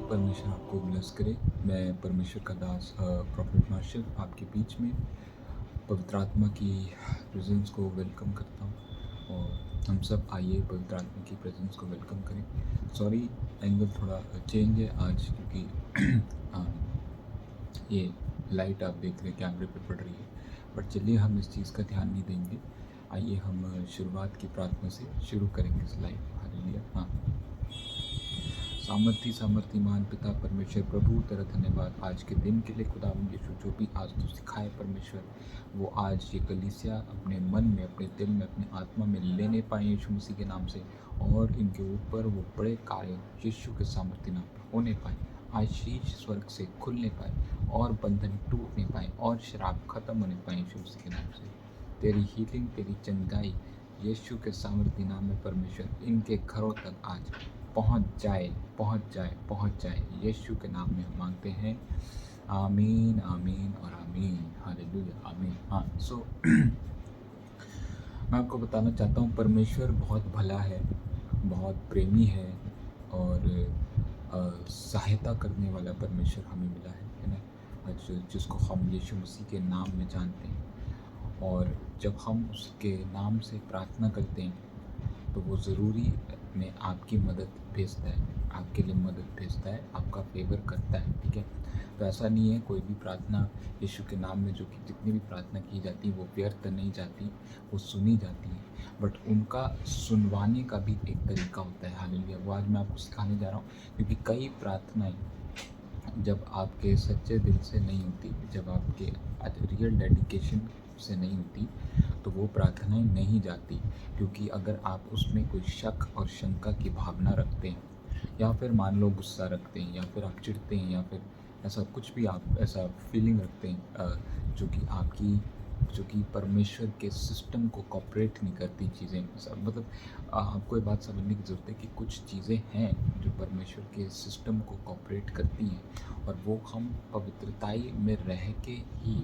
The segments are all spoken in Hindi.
परमेश्वर आपको ब्लेस करे। मैं परमेश्वर का दास प्रॉफिट मार्शल आपके बीच में पवित्र आत्मा की प्रेजेंस को वेलकम करता हूँ और हम सब आइए पवित्र आत्मा की प्रेजेंस को वेलकम करें। सॉरी, एंगल थोड़ा चेंज है आज क्योंकि ये लाइट आप देख रहे हैं कैमरे पे पड़ रही है, बट चलिए हम इस चीज़ का ध्यान नहीं देंगे। आइए हम शुरुआत की प्रार्थना से शुरू करेंगे इस लाइव। हालेलुया। हाँ, सामर्थीमान पिता परमेश्वर प्रभु तेरा धन्यवाद आज के दिन के लिए। खुदावंद यीशु जो भी आज तू सिखाए परमेश्वर, वो आज ये कलीसिया अपने मन में, अपने दिल में, अपने आत्मा में लेने पाए यीशु मसीह के नाम से, और इनके ऊपर वो बड़े कार्य यीशु के सामर्थ्य नाम पे होने पाए। आशीष स्वर्ग से खुलने पाए और बंधन टूटने पाए और शराब खत्म होने पाए यीशु मसीह के नाम से। तेरी हीलिंग, तेरी चंगाई यीशु के सामर्थ्य नाम में परमेश्वर इनके घरों तक आज पहुंच जाए यीशु के नाम में हम मांगते हैं। आमीन आमीन और आमीन। हालेलुया आमीन। हाँ, सो मैं आपको बताना चाहता हूँ परमेश्वर बहुत भला है, बहुत प्रेमी है और सहायता करने वाला परमेश्वर हमें मिला है ना, जिसको हम यीशु मसीह के नाम में जानते हैं। और जब हम उसके नाम से प्रार्थना करते हैं तो वो ज़रूरी में आपकी मदद भेजता है, आपके लिए मदद भेजता है, आपका फेवर करता है। ठीक है, तो ऐसा नहीं है कोई भी प्रार्थना यीशु के नाम में, जो कि जितनी भी प्रार्थना की जाती है वो व्यर्थ नहीं जाती, वो सुनी जाती है। बट उनका सुनवाने का भी एक तरीका होता है। हालेलुया, वो आज मैं आपको सिखाने जा रहा हूँ, क्योंकि कई प्रार्थनाएं जब आपके सच्चे दिल से नहीं होती, जब आपके रियल डेडिकेशन से नहीं होती, तो वो प्रार्थनाएं नहीं जाती। क्योंकि अगर आप उसमें कोई शक और शंका की भावना रखते हैं, या फिर मान लो गुस्सा रखते हैं, या फिर आप चिढ़ते हैं, या फिर ऐसा कुछ भी आप ऐसा फीलिंग रखते हैं जो कि परमेश्वर के सिस्टम को कॉपरेट नहीं करती चीज़ें, मतलब आपको ये बात समझने की ज़रूरत है कि कुछ चीज़ें हैं जो परमेश्वर के सिस्टम को कॉपरेट करती हैं, और वो हम पवित्रताई में रह के ही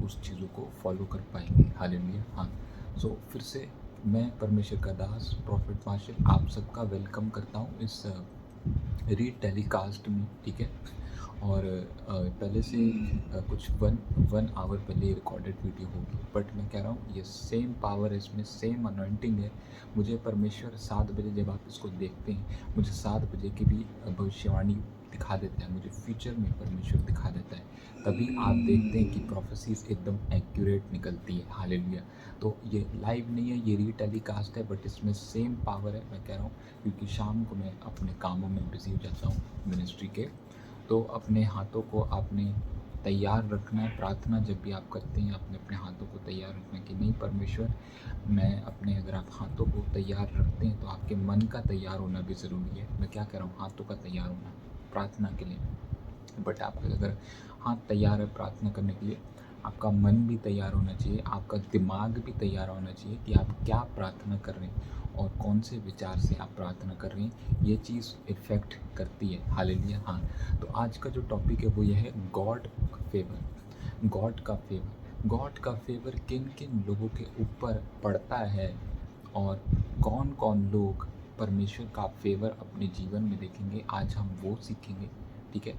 उस चीज़ों को फॉलो कर पाएंगे। हालेलुया। हाँ, सो फिर से मैं परमेश्वर का दास प्रॉफिट मार्शल आप सबका वेलकम करता हूँ इस रीड टेलीकास्ट में। ठीक है, और पहले से कुछ वन आवर पहले रिकॉर्डेड वीडियो होगी, बट मैं कह रहा हूँ ये सेम पावर है इसमें, सेम अनॉइंटिंग है। मुझे परमेश्वर 7 बजे जब आप इसको देखते हैं, मुझे 7 बजे की भी भविष्यवाणी दिखा देता है, मुझे फ्यूचर में परमेश्वर दिखा देता है। तभी आप देखते हैं कि प्रोफेसीज एकदम एक्यूरेट निकलती है। हालेलुया। तो ये लाइव नहीं है, ये रीटेलीकास्ट है, बट इसमें सेम पावर है। मैं कह रहा हूँ क्योंकि शाम को मैं अपने कामों में बिजी हो जाता हूँ मिनिस्ट्री के, तो अपने हाथों को आपने तैयार रखना है। प्रार्थना जब भी आप करते हैं, आपने अपने हाथों को तैयार रखना है कि नहीं परमेश्वर, मैं अपने, अगर आप हाथों को तैयार रखते हैं तो आपके मन का तैयार होना भी ज़रूरी है। मैं क्या कह रहा हूँ, हाथों का तैयार होना प्रार्थना के लिए, बट आपका अगर हाथ तैयार है प्रार्थना करने के लिए, आपका मन भी तैयार होना चाहिए, आपका दिमाग भी तैयार होना चाहिए कि आप क्या प्रार्थना कर रहे हैं और कौन से विचार से आप प्रार्थना कर रहे हैं। ये चीज़ इफ़ेक्ट करती है। हालेलुया। हाँ, तो आज का जो टॉपिक है वो ये है गॉड फेवर। गॉड का फेवर किन किन लोगों के ऊपर पड़ता है, और कौन कौन लोग परमेश्वर का फेवर अपने जीवन में देखेंगे, आज हम वो सीखेंगे। ठीक है,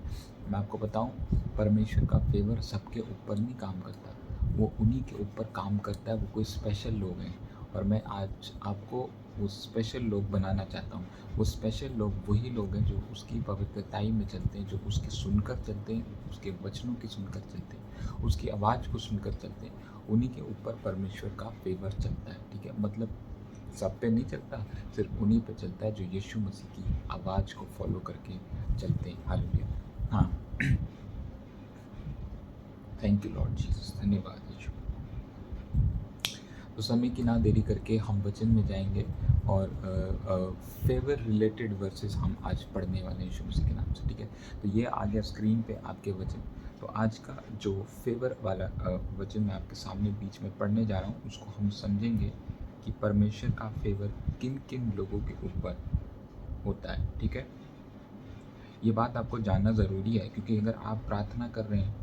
मैं आपको बताऊं, परमेश्वर का फेवर सबके ऊपर नहीं काम करता, वो उन्हीं के ऊपर काम करता है। वो कोई स्पेशल लोग हैं, और मैं आज आपको वो स्पेशल लोग बनाना चाहता हूँ। वो स्पेशल लोग वही लोग हैं जो उसकी पवित्रताई में चलते हैं, जो उसकी सुनकर चलते हैं, उसके वचनों की सुनकर चलते हैं, उसकी आवाज़ को सुनकर चलते हैं। उन्हीं के ऊपर परमेश्वर का फेवर चलता है। ठीक है, मतलब सब पे नहीं चलता, सिर्फ उन्हीं पे चलता है जो यीशु मसीह की आवाज़ को फॉलो करके चलते हैं। हालेलुया। हाँ, थैंक यू लॉर्ड जीसस, धन्यवाद यीशु। तो समय की ना देरी करके हम वचन में जाएंगे, और फेवर रिलेटेड वर्सेस हम आज पढ़ने वाले हैं यीशु मसीह के नाम से। ठीक है, तो ये आ गया स्क्रीन पे आपके वचन। तो आज का जो फेवर वाला वचन मैं आपके सामने बीच में पढ़ने जा रहा हूँ, उसको हम समझेंगे कि परमेश्वर का फेवर किन किन लोगों के ऊपर होता है। ठीक है, ये बात आपको जानना ज़रूरी है, क्योंकि अगर आप प्रार्थना कर रहे हैं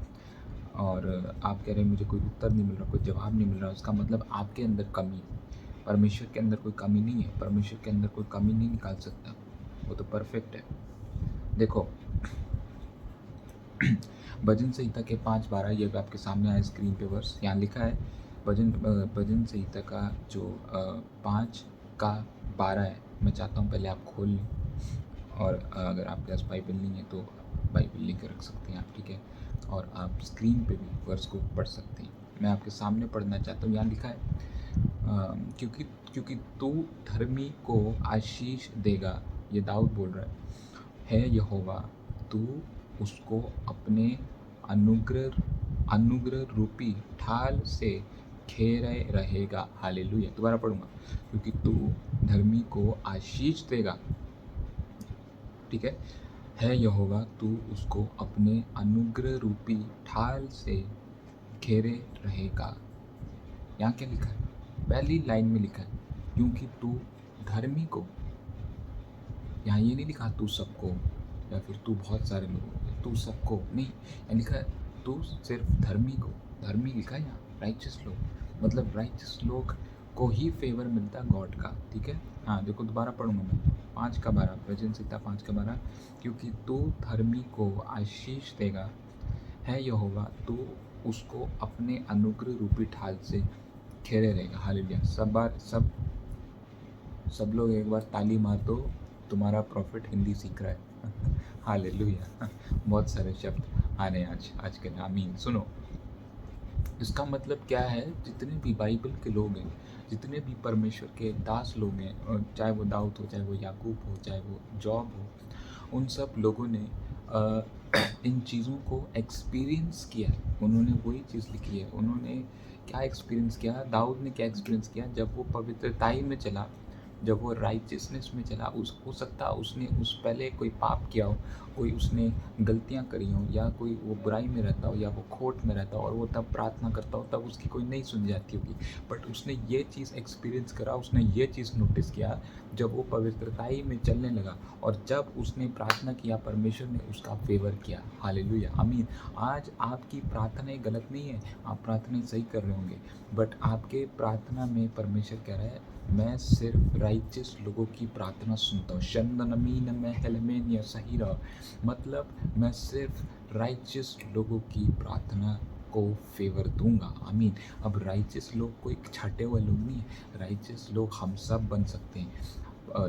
और आप कह रहे हैं मुझे कोई उत्तर नहीं मिल रहा, कोई जवाब नहीं मिल रहा, उसका मतलब आपके अंदर कमी है। परमेश्वर के अंदर कोई कमी नहीं है, परमेश्वर के अंदर कोई कमी नहीं निकाल सकता, वो तो परफेक्ट है। देखो, भजन संहिता के 5:12, ये भी आपके सामने आया स्क्रीन पे वर्स, यहाँ लिखा है भजन संहिता का जो 5 का 12 है। मैं चाहता हूँ पहले आप खोल लें, और अगर आपके पास बाइबल नहीं है तो बाइबल लेकर रख सकते हैं आप, ठीक है, और आप स्क्रीन पे भी वर्स को पढ़ सकते हैं। मैं आपके सामने पढ़ना चाहता हूँ। यहाँ लिखा है क्योंकि क्योंकि तू धर्मी को आशीष देगा, ये दाऊद बोल रहा है यहोवा, तू उसको अपने अनुग्रह रूपी ढाल से घेरे रहेगा। हालेलुया। दोबारा पढ़ूंगा, क्योंकि तू धर्मी को आशीष देगा, ठीक है यहोवा, तू उसको अपने अनुग्रह रूपी ढाल से घेरे रहेगा। यहाँ क्या लिखा है? पहली लाइन में लिखा है क्योंकि तू धर्मी को, यहाँ ये नहीं लिखा तू सबको या फिर तू बहुत सारे लोगों को, तू सबको नहीं, यहाँ लिखा है तू सिर्फ धर्मी को। धर्मी लिखा है यहाँ, राइचस लोग, मतलब राइचस लोग को ही फेवर मिलता है गॉड का, ठीक है। हाँ देखो, दोबारा पढ़ूंगा मैं, 5 का 12, भजन संहिता 5 का 12, क्योंकि तू धर्मी को आशीष देगा, है यहोवा, तू उसको अपने अनुग्रह रूपी ढाल से घेरे रहेगा। हालेलुया। सब लोग एक बार ताली मार दो, तुम्हारा प्रॉफिट हिंदी सीख रहा है। हालेलुया। बहुत सारे शब्द आ रहे हैं आज के, आमीन। सुनो, इसका मतलब क्या है? जितने भी बाइबल के लोग हैं, जितने भी परमेश्वर के दास लोग हैं, और चाहे वो दाऊद हो, चाहे वो याकूब हो, चाहे वो जॉब हो, उन सब लोगों ने इन चीज़ों को एक्सपीरियंस किया है। उन्होंने वही चीज़ लिखी है। उन्होंने क्या एक्सपीरियंस किया? दाऊद ने क्या एक्सपीरियंस किया? जब वो पवित्रताई में चला, जब वो राइचियसनेस में चला, हो सकता उसने उस पहले कोई पाप किया हो, कोई उसने गलतियां करी हो, या कोई वो बुराई में रहता हो, या वो खोट में रहता हो, और वो तब प्रार्थना करता हो, तब उसकी कोई नहीं सुन जाती होगी। बट उसने ये चीज़ एक्सपीरियंस करा, उसने ये चीज़ नोटिस किया जब वो पवित्रताई में चलने लगा, और जब उसने प्रार्थना किया, परमेश्वर ने उसका फेवर किया। हालेलुया, आमीन। आज आपकी प्रार्थनाएं गलत नहीं है, आप प्रार्थनाएं सही कर रहे होंगे, बट आपके प्रार्थना में परमेश्वर कह रहा है, मैं सिर्फ राइचियस लोगों की प्रार्थना सुनता हूँ। शंदनमीन में हेलमेन या सही रहा, मतलब मैं सिर्फ राइचियस लोगों की प्रार्थना को फेवर दूंगा। आमीन। अब राइचियस लोग कोई छाटे हुए लोग नहीं है, राइचियस लोग हम सब बन सकते हैं,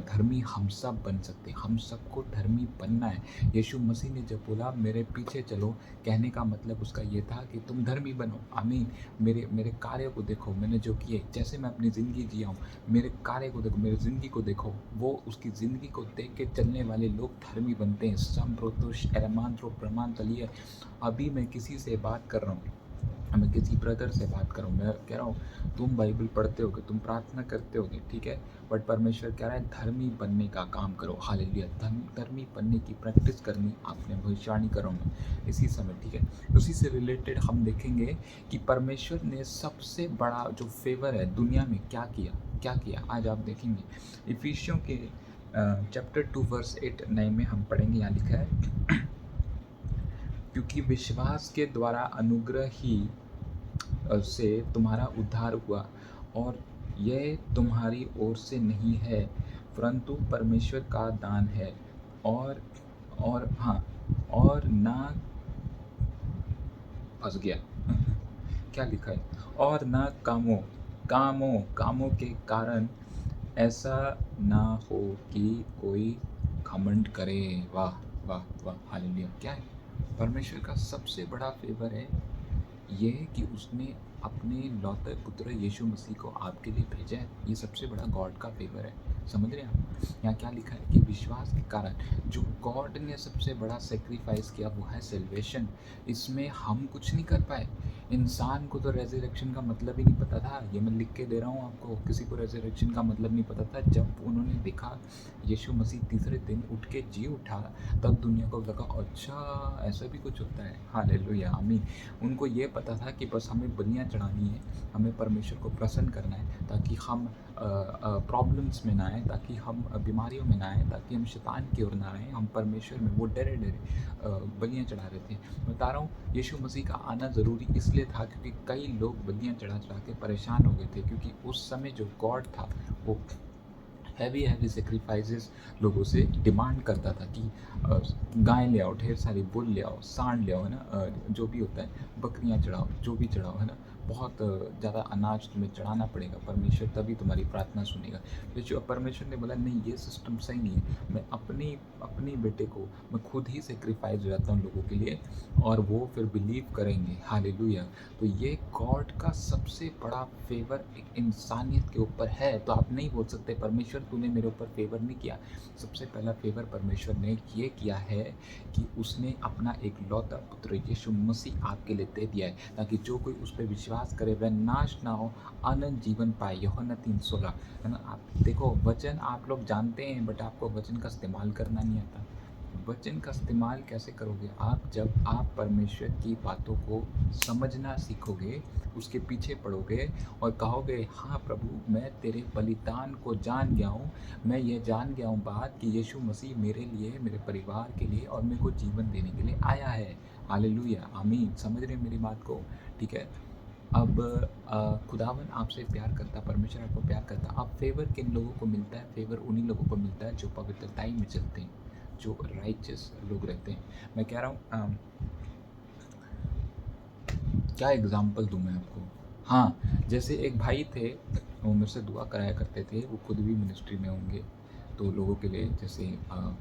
धर्मी हम सब बन सकते हैं, हम सबको धर्मी बनना है। यीशु मसीह ने जब बोला मेरे पीछे चलो, कहने का मतलब उसका ये था कि तुम धर्मी बनो। आमीन। मेरे कार्य को देखो, मैंने जो किए, जैसे मैं अपनी ज़िंदगी जिया हूँ, मेरे कार्य को देखो, मेरी ज़िंदगी को देखो, वो उसकी ज़िंदगी को देख के चलने वाले लोग धर्मी बनते हैं। संप्रोतोष एरमांत्रो प्रमाण तलिए। अभी मैं किसी से बात कर रहा हूँ, मैं किसी ब्रदर से बात कर रहा हूँ, मैं कह रहा हूँ तुम बाइबल पढ़ते होगे, तुम प्रार्थना करते होगे, ठीक है, बट परमेश्वर कह रहा है धर्मी बनने का काम करो। हालेलुया। धर्मी बनने की प्रैक्टिस करनी आपने, भविष्यवाणी कर रहा हूँ मैं इसी समय, ठीक है। उसी से रिलेटेड हम देखेंगे कि परमेश्वर ने सबसे बड़ा जो फेवर है दुनिया में क्या किया आज आप देखेंगे। इफिसियों के चैप्टर 2 वर्स 8-9 में हम पढ़ेंगे। यहाँ लिखा है क्योंकि विश्वास के द्वारा अनुग्रह ही से तुम्हारा उद्धार हुआ, और यह तुम्हारी ओर से नहीं है, परंतु परमेश्वर का दान है, और ना फंस गया। क्या लिखा है? और ना कामों के कारण, ऐसा ना हो कि कोई घमंड करे। वाह वाह वाह, हालेलुया। क्या है? परमेश्वर का सबसे बड़ा फेवर है ये कि उसने अपने लौते पुत्र यीशु मसीह को आपके लिए भेजा है। ये सबसे बड़ा गॉड का फेवर है। समझ रहे हैं आप? यहाँ क्या लिखा है कि विश्वास के कारण जो गॉड ने सबसे बड़ा सेक्रीफाइस किया वो है सेल्वेशन। इसमें हम कुछ नहीं कर पाए। इंसान को तो रेजरेक्शन का मतलब ही नहीं पता था। ये मैं लिख के दे रहा हूँ आपको, किसी को रेजरेक्शन का मतलब नहीं पता था। जब उन्होंने देखा यीशु मसीह तीसरे दिन उठ के जी उठा, तब दुनिया को लगा अच्छा ऐसा भी कुछ होता है। हालेलुया, आमीन। उनको ये पता था कि बस हमें बलियाँ चढ़ानी है, हमें परमेश्वर को प्रसन्न करना है, ताकि हम प्रॉब्लम्स में ना आए, ताकि हम बीमारियों में ना आए, ताकि हम शैतान की ओर ना आए। हम परमेश्वर में वो डरे बलियाँ चढ़ा रहे थे। मैं बता रहा हूँ यीशु मसीह का आना ज़रूरी इसलिए था क्योंकि कई लोग बलियाँ चढ़ा के परेशान हो गए थे, क्योंकि उस समय जो गॉड था वो हैवी हैवी सेक्रीफाइसेस लोगों से डिमांड करता था कि गाय ले आओ, ढेर सारी बुल ले आओ, सांड ले आओ, है ना, जो भी होता है, बकरियां चढ़ाओ, जो भी चढ़ाओ, है ना, बहुत ज़्यादा अनाज तुम्हें चढ़ाना पड़ेगा, परमेश्वर तभी तुम्हारी प्रार्थना सुनेगा। जो परमेश्वर ने बोला नहीं, ये सिस्टम सही नहीं है, मैं अपनी अपनी बेटे को मैं खुद ही सेक्रीफाइस हो जाता हूँ लोगों के लिए, और वो फिर बिलीव करेंगे। हालेलुया। तो ये गॉड का सबसे बड़ा फेवर एक इंसानियत के ऊपर है। तो आप नहीं बोल सकते परमेश्वर तूने मेरे ऊपर फेवर नहीं किया। सबसे पहला फेवर परमेश्वर ने ये किया है कि उसने अपना एक लौता पुत्र यीशु मसीह आपके लिए दे दिया है, ताकि जो कोई उस पर विश्वास करे वह नाश ना हो, अनंत जीवन पाए। यूहन्ना 3:16, है ना। आप देखो, वचन आप लोग जानते हैं, बट आपको वचन का इस्तेमाल करना नहीं आता। वचन का इस्तेमाल कैसे करोगे आप? जब आप परमेश्वर की बातों को समझना सीखोगे, उसके पीछे पड़ोगे और कहोगे हाँ प्रभु, मैं तेरे बलिदान को जान गया हूँ, मैं ये जान गया हूँ बात कि यीशु मसीह मेरे लिए, मेरे परिवार के लिए और मेरे को जीवन देने के लिए आया है। हालेलुया, आमीन। समझ रहे हैं मेरी बात को? ठीक है। अब खुदावन आपसे प्यार करता, परमेश्वर आपको प्यार करता। अब फेवर किन लोगों को मिलता है? फेवर उन्हीं लोगों को मिलता है जो पवित्रताई में चलते हैं, जो राइचस लोग रहते हैं। मैं कह रहा हूँ, क्या एग्जाम्पल दूँ मैं आपको? हाँ, जैसे एक भाई थे, वो मेरे से दुआ कराया करते थे, वो खुद भी मिनिस्ट्री में होंगे, तो लोगों के लिए जैसे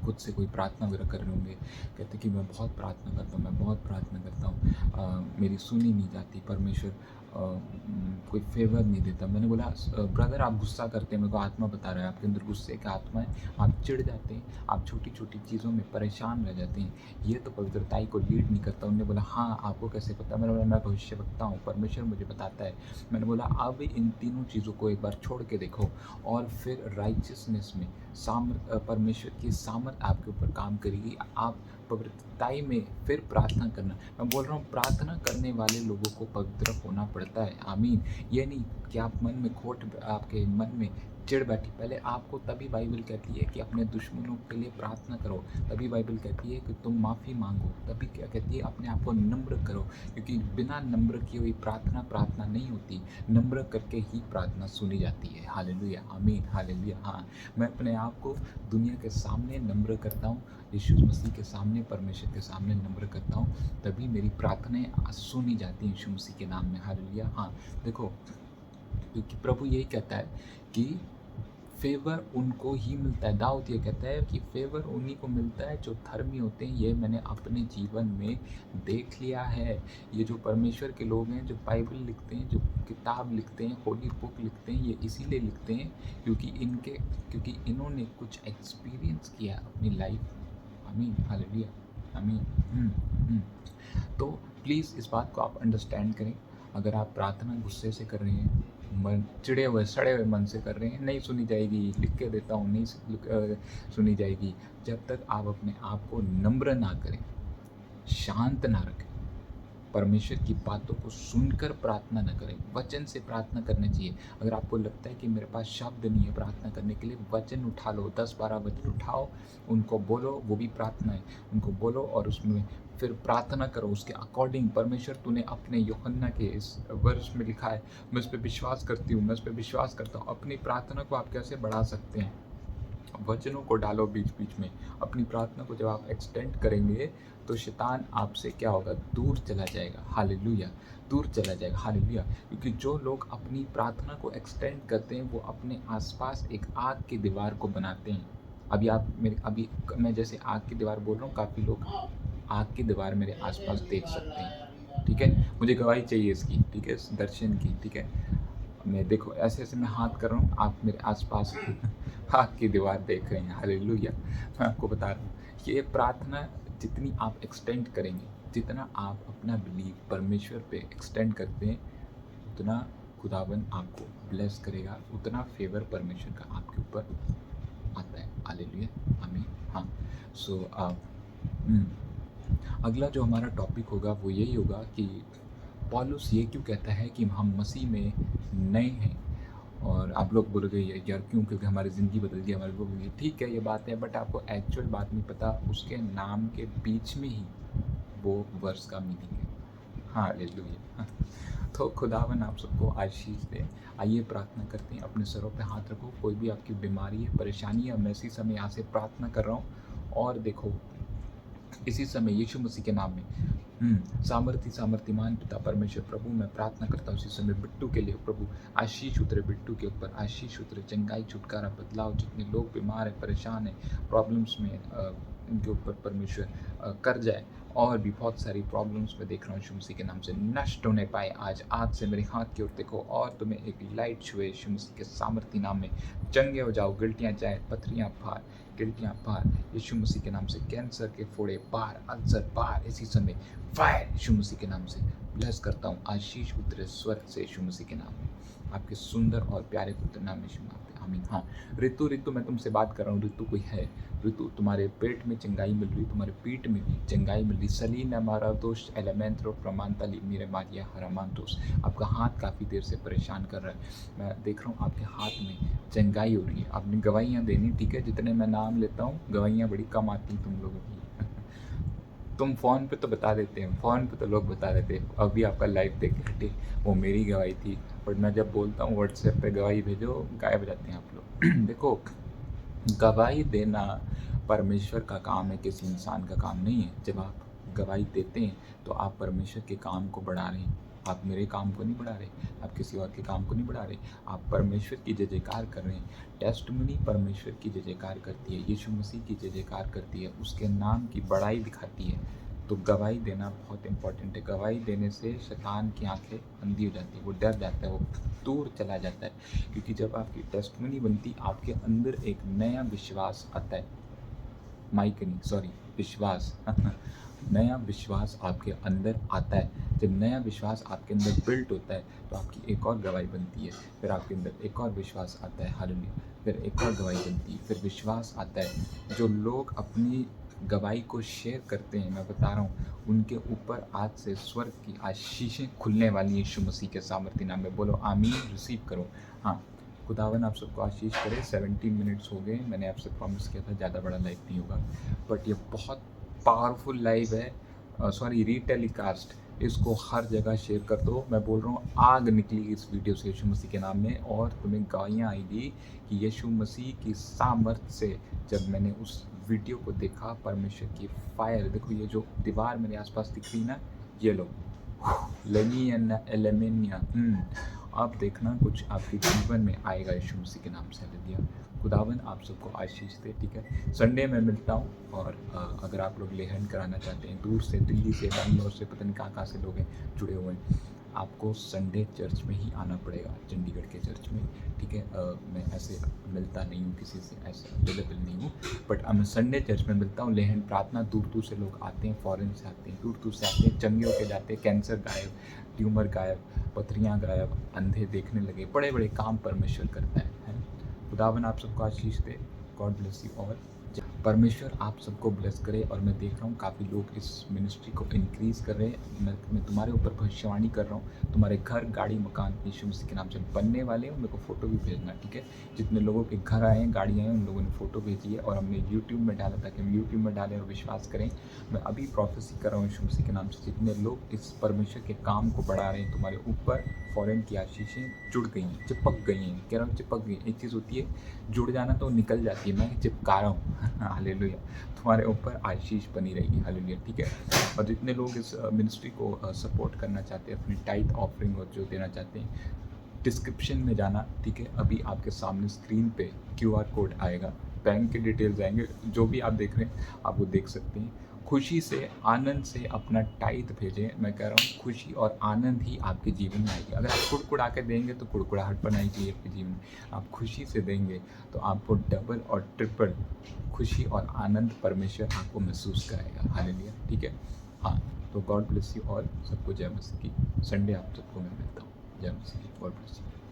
खुद से कोई प्रार्थना वगैरह कर रहे होंगे, कहते कि मैं बहुत प्रार्थना करता हूँ, मैं बहुत प्रार्थना करता हूँ, मेरी सुनी नहीं जाती, परमेश्वर कोई फेवर नहीं देता। मैंने बोला ब्रदर आप गुस्सा करते हैं, मेरे को आत्मा बता रहा है आपके अंदर गुस्से का आत्मा है, आप चिढ़ जाते हैं, आप छोटी छोटी चीज़ों में परेशान रह जाते हैं, ये तो पवित्रताई को लीड नहीं करता। उन्होंने बोला हाँ आपको कैसे पता? मैंने बोला मैं भविष्यवक्ता हूँ, परमेश्वर मुझे बताता है। मैंने बोला अब इन तीनों चीज़ों को एक बार छोड़ के देखो, और फिर राइचियसनेस में परमेश्वर की सामर्थ आपके ऊपर काम करेगी। आप पवित्रताई में फिर प्रार्थना करना। मैं बोल रहा हूँ प्रार्थना करने वाले लोगों को पवित्र होना पड़ता है। आमीन। ये नहीं कि आप मन में खोट, आपके मन में चिढ़ बैठी। पहले आपको, तभी बाइबल कहती है कि अपने दुश्मनों के लिए प्रार्थना करो, तभी बाइबल कहती है कि तुम माफ़ी मांगो, तभी क्या कहती है अपने आप को नम्र करो, क्योंकि बिना नम्र की हुई प्रार्थना प्रार्थना नहीं होती। नम्र करके ही प्रार्थना सुनी जाती है। हालेलुया, आमीन, हालेलुया। हाँ, मैं अपने आप को दुनिया के सामने नम्र करता हूँ, यीशु मसीह के सामने, परमेश्वर के सामने नम्र करता हूँ, तभी मेरी प्रार्थनाएं सुनी जाती हैं यीशु मसीह के नाम में। हालेलुया। हाँ, देखो, क्योंकि प्रभु यही कहता है कि फेवर उनको ही मिलता है। दाऊद ये कहता है कि फेवर उन्हीं को मिलता है जो धर्मी होते हैं, ये मैंने अपने जीवन में देख लिया है। ये जो परमेश्वर के लोग हैं, जो बाइबल लिखते हैं, जो किताब लिखते हैं, होली बुक लिखते हैं, ये इसीलिए लिखते हैं क्योंकि इन्होंने कुछ एक्सपीरियंस किया अपनी लाइफ। आमीन, हालेलुया, आमीन। तो प्लीज़ इस बात को आप अंडरस्टैंड करें। अगर आप प्रार्थना गुस्से से कर रहे हैं, मन चिड़े हुए, सड़े हुए मन से कर रहे हैं, नहीं सुनी जाएगी, लिख के देता हूँ, नहीं सुनी जाएगी। जब तक आप अपने आप को नम्र ना करें, शांत ना रखें, परमेश्वर की बातों को सुनकर प्रार्थना न करें, वचन से प्रार्थना करनी चाहिए। अगर आपको लगता है कि मेरे पास शब्द नहीं है प्रार्थना करने के लिए, वचन उठा लो, 10-12 वचन उठाओ, उनको बोलो, वो भी प्रार्थना है, उनको बोलो और उसमें फिर प्रार्थना करो उसके अकॉर्डिंग। परमेश्वर तूने अपने यूहन्ना के इस वर्ष में लिखा है, मैं उस पर विश्वास करती हूँ, मैं उस पर विश्वास करता हूँ। अपनी प्रार्थना को आप कैसे बढ़ा सकते हैं? वचनों को डालो बीच बीच में। अपनी प्रार्थना को जब आप एक्सटेंड करेंगे तो शैतान आपसे क्या होगा? दूर चला जाएगा। हालेलुया, दूर चला जाएगा। हालेलुया। क्योंकि जो लोग अपनी प्रार्थना को एक्सटेंड करते हैं, वो अपने आसपास एक आग की दीवार को बनाते हैं। अभी मैं जैसे आग की दीवार बोल रहा हूँ, काफ़ी लोग आग की दीवार मेरे आसपास देख सकते हैं। ठीक है, मुझे गवाही चाहिए इसकी, ठीक है, इस दर्शन की। ठीक है, मैं देखो ऐसे ऐसे मैं हाथ कर रहा हूँ, आप मेरे आसपास आग की दीवार देख रहे हैं। हालेलुया। मैं आपको बता रहा हूँ, ये प्रार्थना जितनी आप एक्सटेंड करेंगे, जितना आप अपना बिलीव परमेश्वर पे एक्सटेंड करते हैं, उतना खुदावन आपको ब्लेस करेगा, उतना फेवर परमेश्वर का आपके ऊपर आता है। हालेलुया, आमीन। हाँ, सो अगला जो हमारा टॉपिक होगा वो यही होगा कि पौलुस ये क्यों कहता है कि हम मसीह में नए हैं। और आप लोग बोलोगे यार क्यों? क्योंकि हमारी ज़िंदगी बदल गई, हमारी वो बदल गई। ठीक है, ये बात है, बट आपको एक्चुअल बात नहीं पता, उसके नाम के बीच में ही वो वर्ड्स का मीनिंग है। हाँ, हालेलुया। तो खुदावन आप सबको आशीष दे। आइए प्रार्थना करते हैं, अपने सरों पे हाथ रखो। कोई भी आपकी बीमारी है, परेशानी है, मैं इसी समय यहाँ से प्रार्थना कर रहा हूँ। और देखो, इसी समय यीशु मसीह के नाम में सामर्थ्यमान पिता परमेश्वर प्रभु, मैं प्रार्थना करता हूँ इसी समय बिट्टू के लिए प्रभु, आशीष उतरे बिट्टू के ऊपर, आशीष उतरे, चंगाई, छुटकारा, बदलाव। जितने लोग बीमार है, परेशान है, प्रॉब्लम्स में, इनके ऊपर परमेश्वर कर जाए। और भी बहुत सारी प्रॉब्लम्स मैं देख रहा हूँ यीशु मसीह के नाम से नष्ट होने पाए आज से मेरे हाथ की ओर देखो, और तुम्हें एक लाइट छुए यीशु मसीह के सामर्थ्य नाम में। चंगे हो जाओ, गिल्टियाँ जाए, पथरियाँ फाड़, गिल्टियाँ पार यीशु मसीह के नाम से। कैंसर के फोड़े पार, अल्सर पार, इसी समय फायर यीशु मसीह के नाम से। ब्लेस करता हूँ, आशीष उतरे स्वर्ग से यीशु मसीह के नाम में, आपके सुंदर और प्यारे पुत्र नाम यीशु नाम पे, आमीन। हाँ, ऋतु मैं तुमसे बात कर रहा हूँ। ऋतु कोई है? ऋतु, तुम्हारे पेट में चंगाई मिल रही, तुम्हारे पीठ में भी चंगाई मिल रही। सलीन हमारा दोस्त एलिमेंट्रो प्रमाणतली मेरे मारिया हरामान दोस्त, आपका हाथ काफ़ी देर से परेशान कर रहा है। मैं देख रहा हूँ आपके हाथ में चंगाई हो रही है। आपने गवाहियाँ देनी, ठीक है? जितने मैं नाम लेता हूँ, गवाहियाँ बड़ी कम आती तुम लोगों की। तुम फ़ोन पे तो बता देते हैं, फ़ोन पे तो लोग बता देते हैं, अभी आपका लाइव देख के हटे वो मेरी गवाही थी। बट मैं जब बोलता हूँ व्हाट्सएप पे गवाही भेजो, गायब हो जाते हैं आप लोग। देखो, गवाही देना परमेश्वर का काम है, किसी इंसान का काम नहीं है। जब आप गवाही देते हैं तो आप परमेश्वर के काम को बढ़ा रहे हैं। आप मेरे काम को नहीं बढ़ा रहे, आप किसी और के काम को नहीं बढ़ा रहे, आप परमेश्वर की जय जयकार कर रहे हैं। टेस्टमनी परमेश्वर की जय जयकार करती है, यीशु मसीह की जय जयकार करती है, उसके नाम की बड़ाई दिखाती है। तो गवाही देना बहुत इंपॉर्टेंट है। गवाही देने से शैतान की आंखें अंधी हो जाती है, वो डर जाता है, वो दूर चला जाता है। क्योंकि जब आपकी टेस्टमनी बनती, आपके अंदर एक नया विश्वास आता है। माइक नहीं, सॉरी, विश्वास। नया विश्वास आपके अंदर आता है। जब नया विश्वास आपके अंदर बिल्ट होता है तो आपकी एक और गवाही बनती है। फिर आपके अंदर एक और विश्वास आता है, हालेलुया। फिर एक और गवाही बनती है, फिर विश्वास आता है। जो लोग अपनी गवाही को शेयर करते हैं, मैं बता रहा हूँ, उनके ऊपर आज से स्वर्ग की आशीषें खुलने वाली हैं यीशु मसीह के सामर्थ्य नाम में। बोलो आमीन, रिसीव करो। हाँ, खुदावन आप सबको आशीष करे। 17 मिनट्स हो गए, मैंने आपसे प्रॉमिस किया था ज़्यादा बड़ा लाइव नहीं होगा, बट ये बहुत पावरफुल लाइव है। सॉरी, रीटेलीकास्ट, इसको हर जगह शेयर कर दो। मैं बोल रहा हूँ, आग निकली इस वीडियो से यीशु मसीह के नाम में, और तुम्हें गवाहियाँ आएगी कि यीशु मसीह की सामर्थ्य से जब मैंने उस वीडियो को देखा, परमेश्वर की फायर। देखो, ये जो दीवार मेरे आसपास दिख रही ना, ये लो लेमिया एलेमिनिया, आप देखना कुछ आपके जीवन में आएगा यीशु मसीह के नाम से। हालेलुया। खुदावन आप सबको आशीष दे, ठीक है? संडे में मिलता हूँ। और अगर आप लोग लेहन कराना चाहते हैं, दूर से, दिल्ली से, बैंगलोर से, पता नहीं कहाँ से लोग हैं जुड़े हुए हैं, आपको संडे चर्च में ही आना पड़ेगा, चंडीगढ़ के चर्च में, ठीक है? मैं ऐसे मिलता नहीं हूँ किसी से, ऐसे अवेलेबल नहीं हूँ, बट मैं संडे चर्च में मिलता हूँ। लेहन प्रार्थना, दूर दूर से लोग आते हैं, फॉरेन से आते हैं, दूर दूर से आते हैं, चंगे होके जाते हैं। कैंसर गायब, ट्यूमर गायब, पथरियाँ गायब, अंधे देखने लगे, बड़े बड़े काम परमेश्वर करता है। खुदावन आप सबको आशीष दे। God bless you all. परमेश्वर आप सबको ब्लेस करे। और मैं देख रहा हूँ काफ़ी लोग इस मिनिस्ट्री को इंक्रीज़ कर रहे हैं। मैं तुम्हारे ऊपर भविष्यवाणी कर रहा हूँ, तुम्हारे घर, गाड़ी, मकान यीशु मसीह के नाम से बनने वाले हैं। मेरे को फ़ोटो भी भेजना, ठीक है? जितने लोगों के घर आए हैं, गाड़ी आए हैं, उन लोगों ने फ़ोटो भेजी है, और हमने यूट्यूब में डाला, ताकि हम यूट्यूब में डालें और विश्वास करें। मैं अभी प्रोफेसी कर रहा हूँ यीशु मसीह के नाम से, जितने लोग इस परमेश्वर के काम को बढ़ा रहे हैं, तुम्हारे ऊपर फॉरेन की आशीषें जुड़ गई हैं, चिपक गई हैं। कह रहा हूँ चिपक गई। एक चीज़ होती है जुड़ जाना, तो निकल जाती है, मैं चिपका रहा हूँ। हालेलुया। तुम्हारे ऊपर आशीष बनी रहेगी, हालेलुया, ठीक है? और जितने लोग इस मिनिस्ट्री को सपोर्ट करना चाहते हैं, अपनी टाइथ ऑफरिंग और जो देना चाहते हैं, डिस्क्रिप्शन में जाना, ठीक है? अभी आपके सामने स्क्रीन पे QR कोड आएगा, बैंक के डिटेल्स आएंगे, जो भी आप देख रहे हैं आप वो देख सकते हैं। खुशी से, आनंद से अपना टाइथ भेजें। मैं कह रहा हूँ, खुशी और आनंद ही आपके जीवन में आएगी। अगर आप कुड़कुड़ा के देंगे तो कुड़कुड़ाहट बनाई चाहिए आपके जीवन में। आप खुशी से देंगे तो आपको डबल और ट्रिपल खुशी और आनंद परमेश्वर आपको महसूस कराएगा। हालेलुया, ठीक है? हाँ, तो गॉड ब्लेस यू ऑल। सबको जय मसीह की। संडे आप सबको मैं मिलता हूँ। जय मसीह की। God bless you.